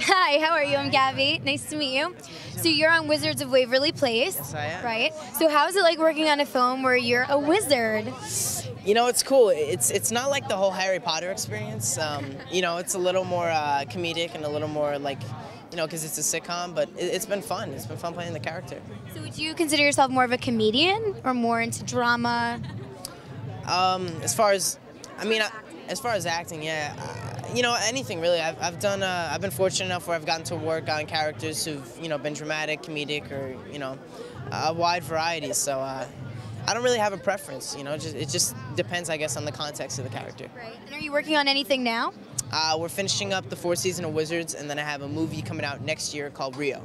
Hi, how are you? I'm Gabby. Nice to meet you. So you're on Wizards of Waverly Place. Yes, I am. Right? So how is it like working on a film where you're a wizard? You know, it's cool. It's not like the whole Harry Potter experience. You know, it's a little more comedic and a little more like, you know, because it's a sitcom, but it's been fun. It's been fun playing the character. So would you consider yourself more of a comedian or more into drama? As far as acting, yeah, you know, anything really. I've been fortunate enough where I've gotten to work on characters who've, you know, been dramatic, comedic, or, you know, a wide variety. So I don't really have a preference, you know. It just depends, I guess, on the context of the character. Right. And are you working on anything now? We're finishing up the 4th season of Wizards, and then I have a movie coming out next year called Rio.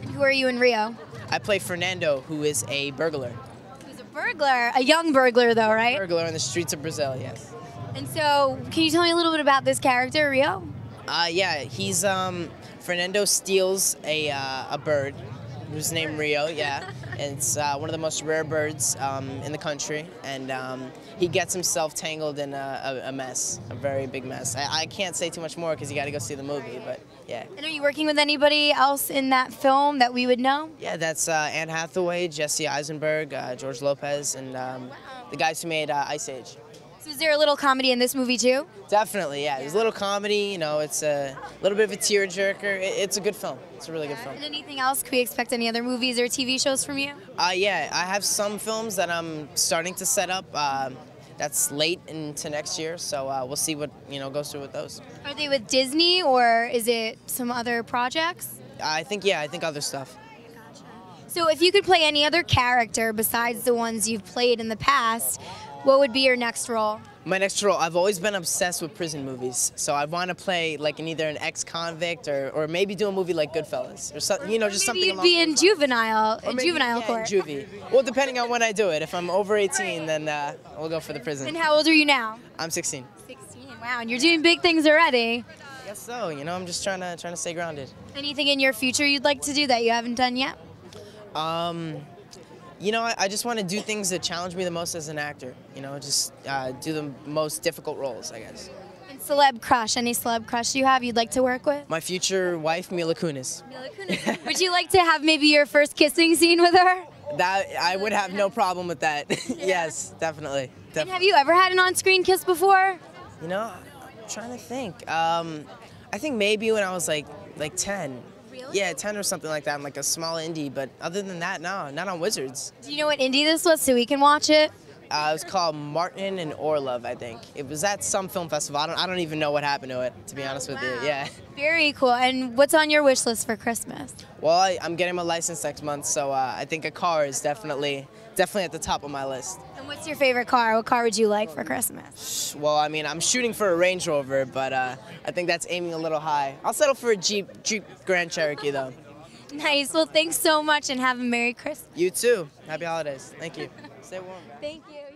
And who are you in Rio? I play Fernando, who is a burglar. Who's a burglar? A young burglar, though, right? Burglar in the streets of Brazil, yes. And so, can you tell me a little bit about this character, Rio? Yeah, he's Fernando steals a bird who's named Rio, yeah. And it's one of the most rare birds in the country, and he gets himself tangled in a mess, a very big mess. I can't say too much more because you got to go see the movie, but yeah. And are you working with anybody else in that film that we would know? Yeah, that's Anne Hathaway, Jesse Eisenberg, George Lopez, and the guys who made Ice Age. So is there a little comedy in this movie too? Definitely, yeah. There's a little comedy, you know, it's a little bit of a tearjerker. It's a good film. It's a really good film. And anything else? Can we expect any other movies or TV shows from you? Yeah, I have some films that I'm starting to set up. That's late into next year, so we'll see what, you know, goes through with those. Are they with Disney or is it some other projects? I think other stuff. Gotcha. So if you could play any other character besides the ones you've played in the past, what would be your next role? My next role, I've always been obsessed with prison movies, so I want to play like either an ex-convict or maybe do a movie like Goodfellas or something, you know, just something along those lines. Maybe you'd be in juvenile court. In juvie. Well, depending on when I do it. If I'm over 18, then we'll go for the prison. And how old are you now? I'm 16. 16. Wow, and you're doing big things already. I guess so. You know, I'm just trying to stay grounded. Anything in your future you'd like to do that you haven't done yet? You know, I just want to do things that challenge me the most as an actor. You know, just do the most difficult roles, I guess. And celeb crush, any celeb crush you have you'd like to work with? My future wife, Mila Kunis. Mila Kunis. Would you like to have maybe your first kissing scene with her? That I would have no problem with that. Yes, definitely. And have you ever had an on-screen kiss before? You know, I'm trying to think. I think maybe when I was like 10. Really? Yeah, 10 or something like that, in like a small indie, but other than that, no, not on Wizards. Do you know what indie this was so we can watch it? It was called Martin and Orlov, I think. It was at some film festival. I don't even know what happened to it, to be honest with you. Yeah. Very cool. And what's on your wish list for Christmas? Well, I'm getting my license next month, so I think a car is definitely at the top of my list. And what's your favorite car? What car would you like for Christmas? Well, I mean, I'm shooting for a Range Rover, but I think that's aiming a little high. I'll settle for a Jeep Grand Cherokee, though. Nice. Well, thanks so much and have a Merry Christmas. You too. Happy holidays. Thank you. Stay warm. Thank you.